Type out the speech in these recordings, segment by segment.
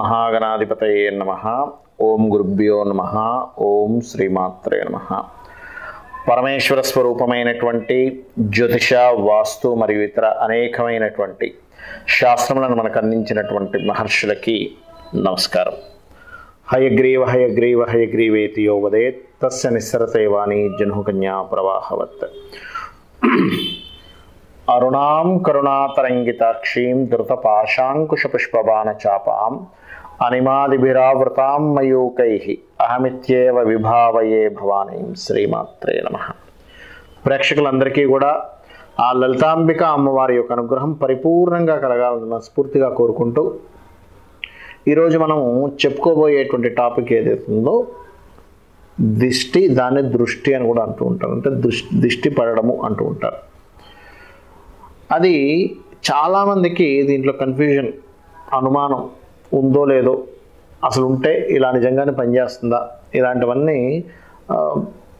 మహాగణాధిపతయే నమః. ఓం గురుభ్యో నమః. ఓం శ్రీమాత్రే నమః. పరమేశ్వర స్వరూపమైనటువంటి జ్యోతిష, వాస్తు మరియు ఇతర అనేకమైనటువంటి శాస్త్రములను మనకు అందించినటువంటి మహర్షులకి నమస్కారం. హయగ్రీవ హయగ్రీవ హయగ్రీవేతి యో వదేత్ తస్య నిస్సరతే వాణి జహ్నుకన్యా ప్రవాహవత్. అరుణాం కరుణాతరంగితాక్షీం ధృతపాశాంకుశపుష్పబాణచాపాం అనిమాదిభిరావృతాం మయూకైః అహమిత్యేవ విభావయే భవానీం. శ్రీమాత్రే నమః. ప్రేక్షకులందరికీ కూడా ఆ లలితాంబిక అమ్మవారి యొక్క అనుగ్రహం పరిపూర్ణంగా కలగాలని మనస్ఫూర్తిగా కోరుకుంటూ ఈరోజు మనం చెప్పుకోబోయేటువంటి టాపిక్ ఏదైతుందో దిష్టి, దాన్ని దృష్టి అని కూడా అంటూ ఉంటారు. అంటే దిష్టి పడడము అంటూ ఉంటారు. అది చాలామందికి దీంట్లో కన్ఫ్యూజన్, అనుమానం ఉందో లేదో, అసలు ఉంటే ఇలా నిజంగానే పనిచేస్తుందా, ఇలాంటివన్నీ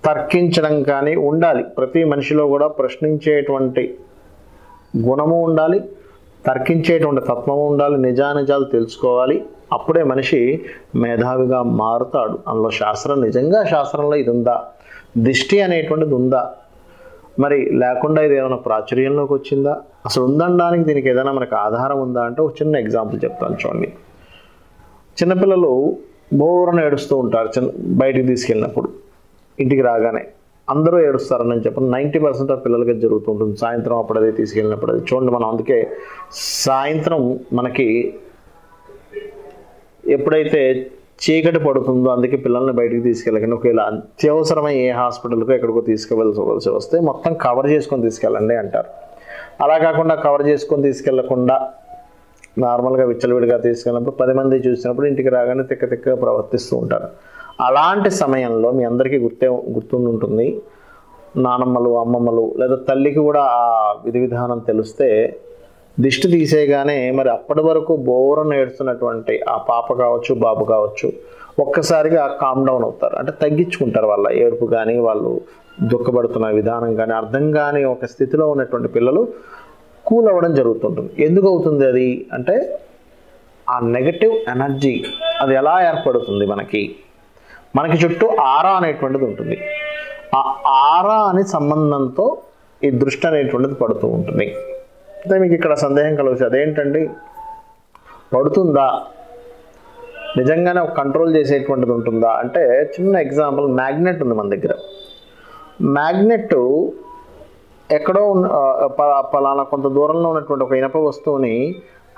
తర్కించడం కానీ ఉండాలి. ప్రతి మనిషిలో కూడా ప్రశ్నించేటువంటి గుణము ఉండాలి, తర్కించేటువంటి తత్వము ఉండాలి, నిజానిజాలు తెలుసుకోవాలి. అప్పుడే మనిషి మేధావిగా మారుతాడు. అందులో శాస్త్రం, నిజంగా శాస్త్రంలో ఇది ఉందా, దిష్టి అనేటువంటిది ఉందా, మరి లేకుండా ఇది ఏమైనా ప్రాచుర్యంలోకి వచ్చిందా, అసలు ఉందనడానికి దీనికి ఏదైనా మనకు ఆధారం ఉందా అంటే ఒక చిన్న ఎగ్జాంపుల్ చెప్తాను చూడండి. చిన్నపిల్లలు బోరను ఏడుస్తూ ఉంటారు. బయటికి తీసుకెళ్ళినప్పుడు ఇంటికి రాగానే అందరూ ఏడుస్తారని నేను చెప్పను. 90% ఆఫ్ పిల్లలకి జరుగుతూ ఉంటుంది. సాయంత్రం అప్పుడు అదే తీసుకెళ్ళినప్పుడు అది చూడండి. మనం అందుకే సాయంత్రం మనకి ఎప్పుడైతే చీకటి పడుతుందో అందుకే పిల్లల్ని బయటికి తీసుకెళ్ళకండి. ఒకవేళ అత్యవసరమై ఏ హాస్పిటల్కో ఎక్కడికో తీసుకువెళ్ళవలసి వస్తే మొత్తం కవర్ చేసుకొని తీసుకెళ్ళండి అంటారు. అలా కాకుండా కవర్ చేసుకొని తీసుకెళ్లకుండా నార్మల్గా విచ్చలవిడిగా తీసుకెళ్ళినప్పుడు 10 మంది చూసినప్పుడు ఇంటికి రాగానే తిక్కగా ప్రవర్తిస్తూ ఉంటారు. అలాంటి సమయంలో మీ అందరికీ గుర్తుండి ఉంటుంది, నానమ్మలు, అమ్మమ్మలు లేదా తల్లికి కూడా ఆ విధి విధానం తెలిస్తే దిష్టి తీసేయగానే మరి అప్పటి వరకు బోరను ఏడుస్తున్నటువంటి ఆ పాప కావచ్చు, బాబు కావచ్చు, ఒక్కసారిగా కామ్ డౌన్ అవుతారు. అంటే తగ్గించుకుంటారు వాళ్ళ ఏడుపు కానీ, వాళ్ళు దుఃఖపడుతున్న విధానం కానీ అర్థం కాని ఒక స్థితిలో ఉన్నటువంటి పిల్లలు కూల్ అవ్వడం జరుగుతుంటుంది. ఎందుకు అవుతుంది అది అంటే ఆ నెగటివ్ ఎనర్జీ అది ఎలా ఏర్పడుతుంది, మనకి చుట్టూ ఆరా అనేటువంటిది ఉంటుంది. ఆ ఆరా అనే సంబంధంతో ఈ దృష్టి అనేటువంటిది పడుతూ ఉంటుంది. అయితే మీకు ఇక్కడ సందేహం కలగచ్చు, అదేంటండి పడుతుందా, నిజంగానే ఒక కంట్రోల్ చేసేటువంటిది ఉంటుందా అంటే చిన్న ఎగ్జాంపుల్, మ్యాగ్నెట్ ఉంది మన దగ్గర. మ్యాగ్నెట్ ఎక్కడో పలానా కొంత దూరంలో ఉన్నటువంటి ఒక ఇనప వస్తువుని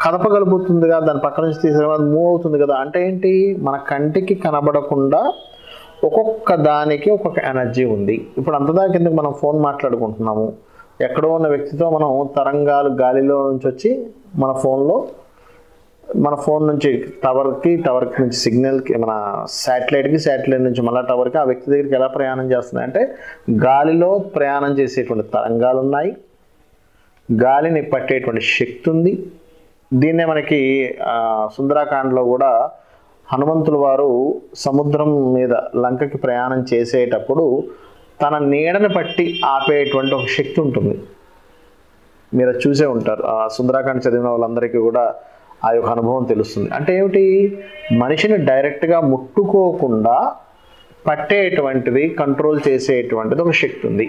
కదపగలుగుతుందిగా, దాని పక్క నుంచి తీసేయడం అది మూవ్ అవుతుంది కదా. అంటే ఏంటి, మన కంటికి కనబడకుండా ఒక్కొక్క దానికి ఒక్కొక్క ఎనర్జీ ఉంది. ఇప్పుడు అంతదాకా కిందకి మనం ఫోన్ మాట్లాడుకుంటున్నాము, ఎక్కడో ఉన్న వ్యక్తితో మనం తరంగాలు గాలిలో నుంచి వచ్చి మన ఫోన్ నుంచి టవర్కి నుంచి సిగ్నల్కి, మన శాటిలైట్ నుంచి మళ్ళీ టవర్కి, ఆ వ్యక్తి దగ్గరికి ఎలా ప్రయాణం చేస్తున్నాయి అంటే గాలిలో ప్రయాణం చేసేటువంటి తరంగాలు ఉన్నాయి, గాలిని పట్టేటువంటి శక్తి ఉంది. దీన్నే మనకి సుందరాకాండలో కూడా హనుమంతుల వారు సముద్రం మీద లంకకి ప్రయాణం చేసేటప్పుడు తన నీడని పట్టి ఆపేటువంటి ఒక శక్తి ఉంటుంది. మీరు చూసే ఉంటారు. ఆ సుందరాకాండ చదివిన వాళ్ళందరికీ కూడా ఆ యొక్క అనుభవం తెలుస్తుంది. అంటే ఏమిటి, మనిషిని డైరెక్ట్గా ముట్టుకోకుండా పట్టేటువంటిది, కంట్రోల్ చేసేటువంటిది ఒక శక్తి ఉంది.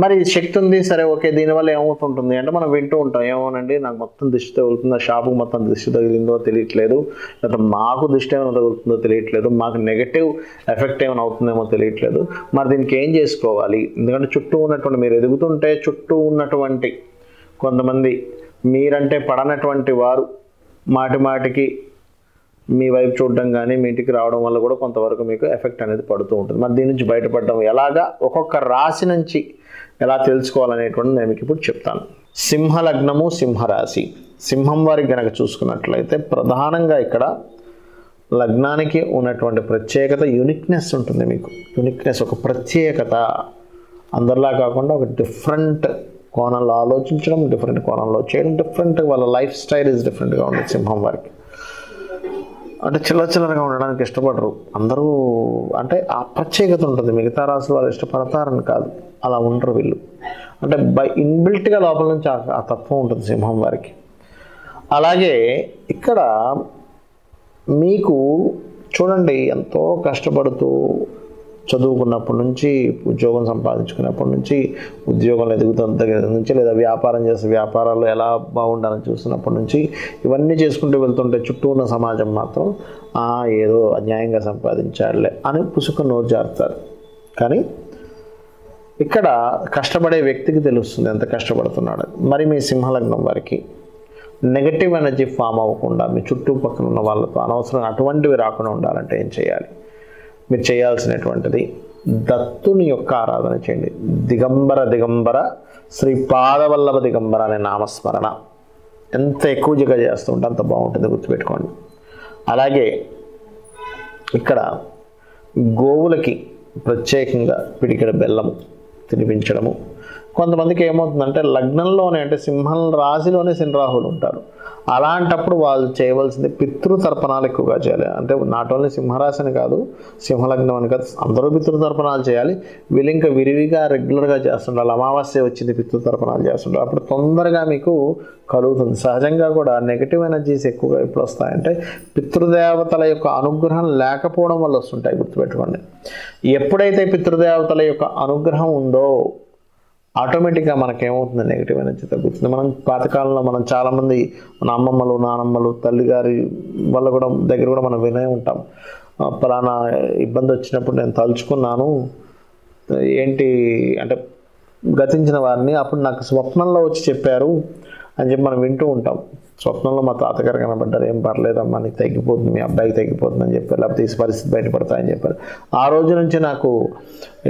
మరి శక్తి ఉంది, సరే ఓకే, దీనివల్ల ఏమవుతుంటుంది అంటే మనం వింటూ ఉంటాం, ఏమోనండి నాకు మొత్తం దిష్టి తగులుతుందో, షాపుకి మొత్తం దిష్టి తగిలిందో తెలియట్లేదు, లేదా మాకు దిష్టి ఏమైనా తగులుతుందో తెలియట్లేదు, మాకు నెగటివ్ ఎఫెక్ట్ ఏమైనా అవుతుందేమో తెలియట్లేదు, మరి దీనికి ఏం చేసుకోవాలి. ఎందుకంటే చుట్టూ ఉన్నటువంటి, మీరు ఎదుగుతుంటే చుట్టూ ఉన్నటువంటి కొంతమంది మీరంటే పడనటువంటి వారు మాటికి మీ వైపు చూడడం కానీ మీ ఇంటికి రావడం వల్ల కూడా కొంతవరకు మీకు ఎఫెక్ట్ అనేది పడుతూ ఉంటుంది. మరి దీని నుంచి బయటపడడం ఎలాగా, ఒక్కొక్క రాశి నుంచి ఎలా తెలుసుకోవాలనేటువంటి నేను మీకు ఇప్పుడు చెప్తాను. సింహలగ్నము, సింహరాశి. సింహం వారికి కనుక చూసుకున్నట్లయితే ప్రధానంగా ఇక్కడ లగ్నానికి ఉన్నటువంటి ప్రత్యేకత యూనిక్నెస్ ఉంటుంది. మీకు యూనిక్నెస్, ఒక ప్రత్యేకత, అందరిలా కాకుండా ఒక డిఫరెంట్ కోణంలో ఆలోచించడం, డిఫరెంట్ కోణంలో చేయడం, డిఫరెంట్ వాళ్ళ లైఫ్ స్టైల్ ఇస్ డిఫరెంట్గా ఉంటుంది సింహం వారికి. అంటే చిల్లరగా ఉండడానికి ఇష్టపడరు అందరూ. అంటే ఆ ప్రత్యేకత ఉంటుంది. మిగతా రాశులు వాళ్ళు ఇష్టపడతారని కాదు, అలా ఉండరు వీళ్ళు. అంటే ఇన్బిల్ట్గా లోపల నుంచి ఆ తత్వం ఉంటుంది సింహం వారికి. అలాగే ఇక్కడ మీకు చూడండి, ఎంతో కష్టపడుతూ చదువుకున్నప్పటి నుంచి, ఉద్యోగం సంపాదించుకున్నప్పటి నుంచి, ఉద్యోగంలో ఎదుగుతున్న దగ్గర నుంచి, లేదా వ్యాపారం చేసే వ్యాపారాలు ఎలా బాగుండాలని చూస్తున్నప్పటి నుంచి, ఇవన్నీ చేసుకుంటూ వెళ్తుంటే చుట్టూ ఉన్న సమాజం మాత్రం ఏదో అన్యాయంగా సంపాదించాడులే అని పుసుకు నోరు జారుతారు. కానీ ఇక్కడ కష్టపడే వ్యక్తికి తెలుస్తుంది ఎంత కష్టపడుతున్నాడు. మరి మీ సింహలగ్నం వారికి నెగటివ్ ఎనర్జీ ఫామ్ అవ్వకుండా మీ చుట్టుపక్కల ఉన్న వాళ్ళతో అనవసరం అటువంటివి రాకుండా ఉండాలంటే ఏం చేయాలి? మీరు చేయాల్సినటువంటిది దత్తుని యొక్క ఆరాధన చేయండి. దిగంబర శ్రీ పాదవల్లభ దిగంబర అనే నామస్మరణ ఎంత ఎక్కువగా చేస్తూ ఉంటే అంత బాగుంటుంది, గుర్తుపెట్టుకోండి. అలాగే ఇక్కడ గోవులకి ప్రత్యేకంగా పిడికెడ బెల్లము తినిపించడము. కొంతమందికి ఏమవుతుందంటే లగ్నంలోనే, అంటే సింహం రాశిలోనే శని రాహులు ఉంటారు. అలాంటప్పుడు వాళ్ళు చేయవలసింది పితృతర్పణాలు ఎక్కువగా చేయాలి. అంటే నాట్ ఓన్లీ సింహరాశిని కాదు, సింహలగ్నం అని కాదు, అందరూ పితృతర్పణాలు చేయాలి. వీళ్ళు ఇంకా విరివిగా రెగ్యులర్గా చేస్తుండాలి. అమావాస్య వచ్చింది పితృతర్పణాలు చేస్తుండాలి. అప్పుడు తొందరగా మీకు కలుగుతుంది. సహజంగా కూడా నెగిటివ్ ఎనర్జీస్ ఎక్కువగా ఎప్పుడు వస్తాయంటే పితృదేవతల యొక్క అనుగ్రహం లేకపోవడం వల్ల వస్తుంటాయి, గుర్తుపెట్టుకోండి. ఎప్పుడైతే పితృదేవతల యొక్క అనుగ్రహం ఉందో ఆటోమేటిక్గా మనకేమవుతుంది, నెగిటివ్ ఎనర్జీ తగ్గుతుంది. మనం పాతకాలంలో మనం చాలామంది మన అమ్మమ్మలు, నానమ్మలు, తల్లిగారి వల్ల కూడా దగ్గర కూడా మనం వినే ఉంటాం. పలానా ఇబ్బంది వచ్చినప్పుడు నేను తలుచుకున్నాను ఏంటి అంటే గతించిన వారిని, అప్పుడు నాకు స్వప్నంలో వచ్చి చెప్పారు అని చెప్పి మనం వింటూ ఉంటాం. స్వప్నంలో మా తాతగారు కనబడ్డారు, ఏం పర్లేదమ్మా నీకు తగ్గిపోతుంది, మీ అబ్బాయికి తగ్గిపోతుంది అని చెప్పారు, లేకపోతే ఈ పరిస్థితి బయటపడతాయని చెప్పారు. ఆ రోజు నుంచి నాకు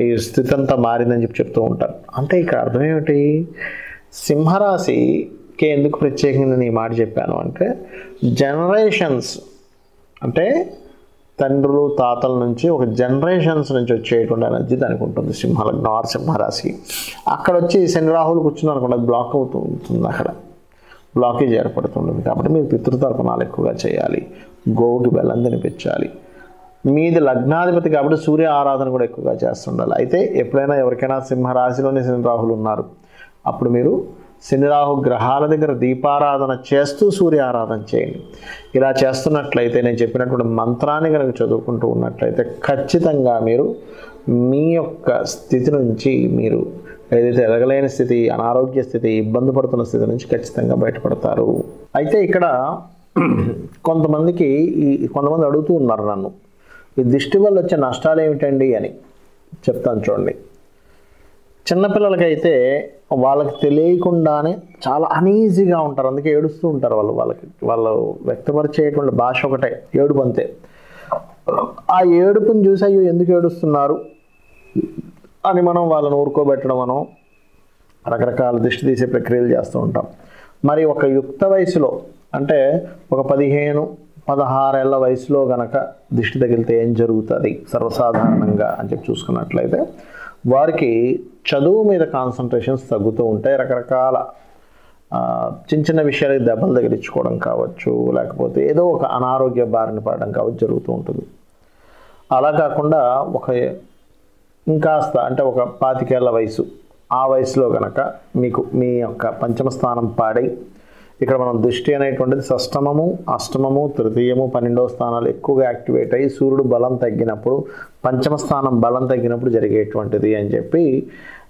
ఈ స్థితి అంతా మారిందని చెప్తూ ఉంటారు. అంటే ఇక్కడ అర్థం ఏమిటి, సింహరాశికి ఎందుకు ప్రత్యేకంగా నేను ఈ మాట చెప్పాను అంటే జనరేషన్స్, అంటే తండ్రులు తాతల నుంచి ఒక జనరేషన్స్ నుంచి వచ్చేటువంటి ఎనర్జీ దానికి ఉంటుంది సింహలగ్నం ఆర్ సింహరాశి. అక్కడ వచ్చి శని రాహులు కూర్చున్నారు అనుకోండి, అది బ్లాక్ అవుతూ ఉంటుంది, అక్కడ బ్లాకేజ్ ఏర్పడుతుంటుంది. కాబట్టి మీరు పితృతర్పణాలు ఎక్కువగా చేయాలి, గోవుకి బెల్లం తినిపించాలి. మీది లగ్నాధిపతి కాబట్టి సూర్య ఆరాధన కూడా ఎక్కువగా చేస్తుండాలి. అయితే ఎప్పుడైనా ఎవరికైనా సింహరాశిలోని శని రాహులు ఉన్నారు, అప్పుడు మీరు శని రాహు గ్రహాల దగ్గర దీపారాధన చేస్తూ సూర్య ఆరాధన చేయండి. ఇలా చేస్తున్నట్లయితే నేను చెప్పినటువంటి మంత్రాన్ని కనుక చదువుకుంటూ ఉన్నట్లయితే ఖచ్చితంగా మీరు మీ యొక్క స్థితి నుంచి, మీరు ఏదైతే ఎదగలేని స్థితి, అనారోగ్య స్థితి, ఇబ్బంది పడుతున్న స్థితి నుంచి ఖచ్చితంగా బయటపడతారు. అయితే ఇక్కడ కొంతమంది అడుగుతూ ఉన్నారు నన్ను, ఈ దిష్టి వల్ల వచ్చే నష్టాలు ఏమిటండి అని చెప్తాను చూడండి. చిన్నపిల్లలకైతే వాళ్ళకి తెలియకుండానే చాలా అనీజీగా ఉంటారు, అందుకే ఏడుస్తూ ఉంటారు. వాళ్ళు వ్యక్తపరిచేటువంటి భాష ఒకటే ఏడుపు, అంతే. ఆ ఏడుపుని చూసి అయ్యో ఎందుకు ఏడుస్తున్నారు అని మనం వాళ్ళని ఊరుకోబెట్టడం, మనం రకరకాల దిష్టి తీసే ప్రక్రియలు చేస్తూ ఉంటాం. మరి ఒక యుక్త వయసులో, అంటే ఒక 15-16 ఏళ్ళ వయసులో గనక దిష్టి తగిలితే ఏం జరుగుతుంది సర్వసాధారణంగా అని చెప్పి చూసుకున్నట్లయితే వారికి చదువు మీద కాన్సన్ట్రేషన్స్ తగ్గుతూ ఉంటాయి. రకరకాల చిన్న చిన్న విషయాలకి దెబ్బలు తగిలించుకోవడం కావచ్చు, లేకపోతే ఏదో ఒక అనారోగ్య బారిన పడడం కావచ్చు జరుగుతూ ఉంటుంది. అలా కాకుండా ఇంకాస్త అంటే ఒక 25 ఏళ్ళ వయసు, ఆ వయసులో కనుక మీకు మీ యొక్క పంచమ స్థానం పాడై, ఇక్కడ మనం దృష్టి అనేటువంటిది షష్టమము, అష్టమము, తృతీయము, 12వ స్థానాలు ఎక్కువగా యాక్టివేట్ అయ్యి సూర్యుడు బలం తగ్గినప్పుడు, పంచమ స్థానం బలం తగ్గినప్పుడు జరిగేటువంటిది అని చెప్పి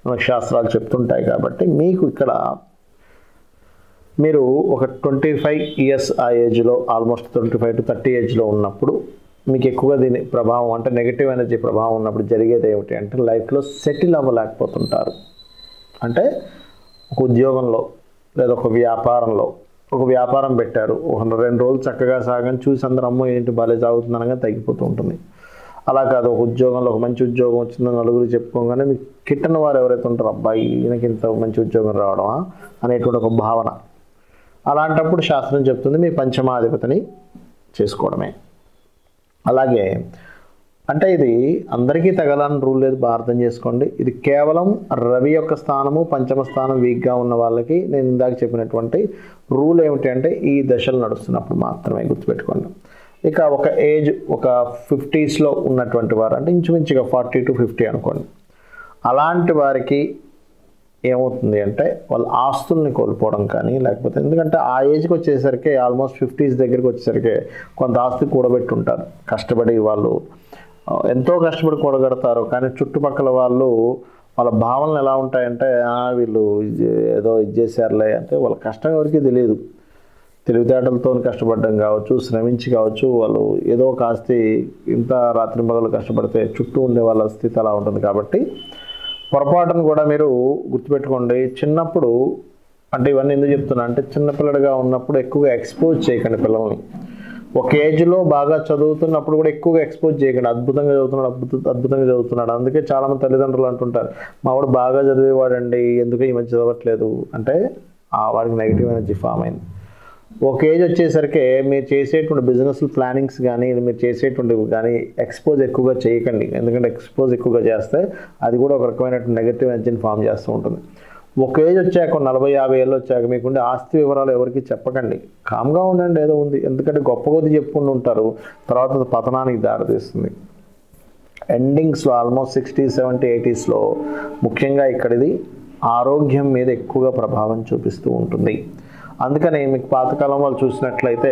మనకు శాస్త్రాలు చెప్తుంటాయి. కాబట్టి మీకు ఇక్కడ మీరు ఒక 25 ఇయర్స్ ఆ ఏజ్లో, ఆల్మోస్ట్ 25 to 30 ఏజ్లో ఉన్నప్పుడు మీకు ఎక్కువగా దీని ప్రభావం, అంటే నెగిటివ్ ఎనర్జీ ప్రభావం ఉన్నప్పుడు జరిగేది ఏమిటి అంటే లైఫ్లో సెటిల్ అవ్వలేకపోతుంటారు. అంటే ఒక ఉద్యోగంలో లేదా ఒక వ్యాపారం పెట్టారు, 2 రోజులు చక్కగా సాగని చూసి అందరూ అమ్మో ఏంటి బాలే సాగుతుందనగా తగ్గిపోతూ ఉంటుంది. అలా కాదు, ఒక ఉద్యోగంలో ఒక మంచి ఉద్యోగం వచ్చిందని నలుగురు చెప్పుకోగానే మీకు కిట్టన వారు ఎవరైతే ఉంటారో అబ్బాయి ఈయనకి ఇంత మంచి ఉద్యోగం రావడమా అనేటువంటి ఒక భావన. అలాంటప్పుడు శాస్త్రం చెప్తుంది మీ పంచమాధిపతిని చేసుకోవడమే. అలాగే అంటే ఇది అందరికీ తగలని రూల్ లేదు, బాగా అర్థం చేసుకోండి. ఇది కేవలం రవి యొక్క స్థానము, పంచమ స్థానం వీక్గా ఉన్న వాళ్ళకి నేను ఇందాక చెప్పినటువంటి రూల్ ఏమిటి అంటే ఈ దశలు నడుస్తున్నప్పుడు మాత్రమే గుర్తుపెట్టుకోండి. ఇక ఒక ఏజ్ ఒక 50sలో ఉన్నటువంటి వారు, అంటే ఇంచుమించుగా 40 to 50 అనుకోండి, అలాంటి వారికి ఏమవుతుంది అంటే వాళ్ళ ఆస్తుల్ని కోల్పోవడం కానీ, లేకపోతే ఎందుకంటే ఆ ఏజ్కి వచ్చేసరికి ఆల్మోస్ట్ 50s దగ్గరికి వచ్చేసరికి కొంత ఆస్తి కూడబెట్టుంటారు. కష్టపడి వాళ్ళు ఎంతో కష్టపడి కూడగడతారు. కానీ చుట్టుపక్కల వాళ్ళు వాళ్ళ భావనలు ఎలా ఉంటాయంటే వీళ్ళు ఏదో ఇది చేశారులే అంటే వాళ్ళ కష్టం ఎవరికి తెలియదు. తెలివితేటలతో కష్టపడడం కావచ్చు, శ్రమించి కావచ్చు, వాళ్ళు ఏదో ఒక ఆస్తి ఇంత రాత్రి పగలు కష్టపడితే చుట్టూ ఉండే వాళ్ళ స్థితి అలా ఉంటుంది. కాబట్టి పొరపాటును కూడా మీరు గుర్తుపెట్టుకోండి. చిన్నప్పుడు అంటే ఇవన్నీ ఎందుకు చెప్తున్నా అంటే చిన్నపిల్లడిగా ఉన్నప్పుడు ఎక్కువగా ఎక్స్పోజ్ చేయకండి పిల్లల్ని. ఒక ఏజ్లో బాగా చదువుతున్నప్పుడు కూడా ఎక్కువగా ఎక్స్పోజ్ చేయకండి. అద్భుతంగా చదువుతున్నాడు. అందుకే చాలామంది తల్లిదండ్రులు అంటుంటారు, మా వాడు బాగా చదివేవాడండి, ఎందుకు ఈ మధ్య చదవట్లేదు అంటే వాడికి నెగిటివ్ ఎనర్జీ ఫామ్ అయింది. ఒక ఏజ్ వచ్చేసరికి మీరు చేసేటువంటి బిజినెస్ ప్లానింగ్స్ కానీ మీరు చేసేటువంటివి కానీ ఎక్స్పోజ్ ఎక్కువగా చేయకండి. ఎందుకంటే ఎక్స్పోజ్ ఎక్కువగా చేస్తే అది కూడా ఒక రకమైనటువంటి నెగటివ్ ఎనర్జీని ఫామ్ చేస్తూ ఉంటుంది. ఒక ఏజ్ వచ్చాక 40-50 ఏళ్ళు వచ్చాక మీకుండే ఆస్తి వివరాలు ఎవరికి చెప్పకండి. కామ్గా ఉండండి, ఏదో ఉంది. ఎందుకంటే గొప్ప కొద్ది చెప్పుకుంటూ ఉంటారు, తర్వాత పతనానికి దారితీస్తుంది. ఎండింగ్స్లో ఆల్మోస్ట్ 60s, 70s, 80sలో ముఖ్యంగా ఇక్కడిది ఆరోగ్యం మీద ఎక్కువగా ప్రభావం చూపిస్తూ ఉంటుంది. అందుకని మీకు పాతకాలం వాళ్ళు చూసినట్లయితే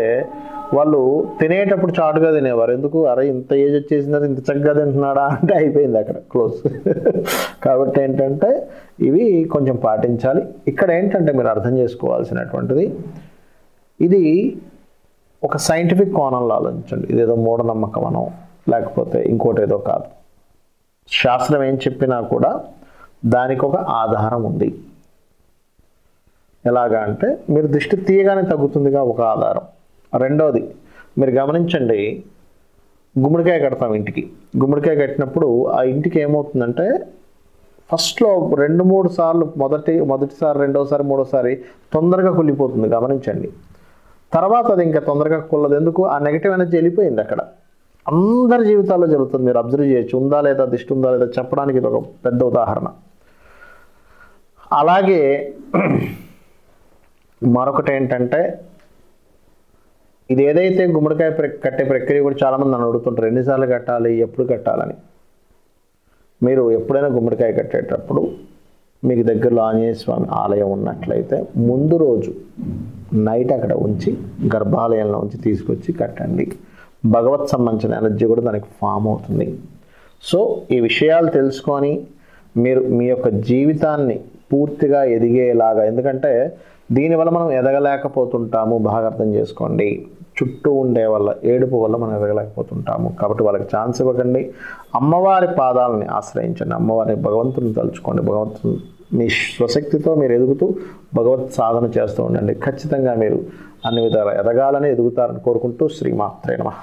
వాళ్ళు తినేటప్పుడు చాటుగా తినేవారు. ఎందుకు అరే ఇంత ఏజ్ వచ్చేసినారు ఇంత చక్కగా తింటున్నాడా అంటే అయిపోయింది అక్కడ క్లోజ్. కాబట్టి ఏంటంటే ఇవి కొంచెం పాటించాలి. ఇక్కడ ఏంటంటే మీరు అర్థం చేసుకోవాల్సినటువంటిది ఇది ఒక సైంటిఫిక్ కోణంలో ఆలోచించండి. ఇదేదో మూఢనమ్మకం అనో లేకపోతే ఇంకోటి ఏదో కాదు. శాస్త్రం ఏం చెప్పినా కూడా దానికి ఒక ఆధారం ఉంది. ఎలాగా అంటే మీరు దృష్టి తీయగానే తగ్గుతుందిగా ఒక ఆధారం. రెండోది మీరు గమనించండి, గుమ్మడికాయ కడతాం ఇంటికి. గుమ్మడికాయ కట్టినప్పుడు ఆ ఇంటికి ఏమవుతుందంటే ఫస్ట్లో 2-3 సార్లు మొదటిసారి, రెండోసారి, మూడోసారి తొందరగా కుళ్ళిపోతుంది. గమనించండి. తర్వాత అది ఇంకా తొందరగా కుళ్ళదు. ఎందుకు? ఆ నెగిటివ్ ఎనర్జీ వెళ్ళిపోయింది అక్కడ. అందరి జీవితాల్లో జరుగుతుంది. మీరు అబ్జర్వ్ చేయొచ్చు. ఉందా లేదా దిష్టి ఉందా లేదా చెప్పడానికి ఇది ఒక పెద్ద ఉదాహరణ. అలాగే మరొకటి ఏంటంటే ఇది ఏదైతే గుమ్మడికాయ కట్టే ప్రక్రియ కూడా చాలామంది నన్ను అడుగుతుంటారు, ఎన్నిసార్లు కట్టాలి, ఎప్పుడు కట్టాలని. మీరు ఎప్పుడైనా గుమ్మడికాయ కట్టేటప్పుడు మీకు దగ్గరలో ఆంజనేయ స్వామి ఆలయం ఉన్నట్లయితే ముందు రోజు నైట్ అక్కడ ఉంచి గర్భాలయంలో ఉంచి తీసుకొచ్చి కట్టండి. భగవత్ సంబంధించిన ఎనర్జీ కూడా దానికి ఫామ్ అవుతుంది. సో ఈ విషయాలు తెలుసుకొని మీరు మీ యొక్క జీవితాన్ని పూర్తిగా ఎదిగేలాగా, ఎందుకంటే దీనివల్ల మనం ఎదగలేకపోతుంటాము. బాగా అర్థం చేసుకోండి. చుట్టూ ఉండే వాళ్ళ ఏడుపు వల్ల మనం ఎదగలేకపోతుంటాము. కాబట్టి వాళ్ళకి ఛాన్స్ ఇవ్వకండి. అమ్మవారి పాదాలని ఆశ్రయించండి. అమ్మవారిని, భగవంతుని తలుచుకోండి. భగవంతుని మీ స్వశక్తితో మీరు ఎదుగుతూ భగవత్ సాధన చేస్తూ ఉండండి. ఖచ్చితంగా మీరు అన్ని విధాలా ఎదగాలని, ఎదుగుతారని కోరుకుంటూ శ్రీమాత్రే నమః.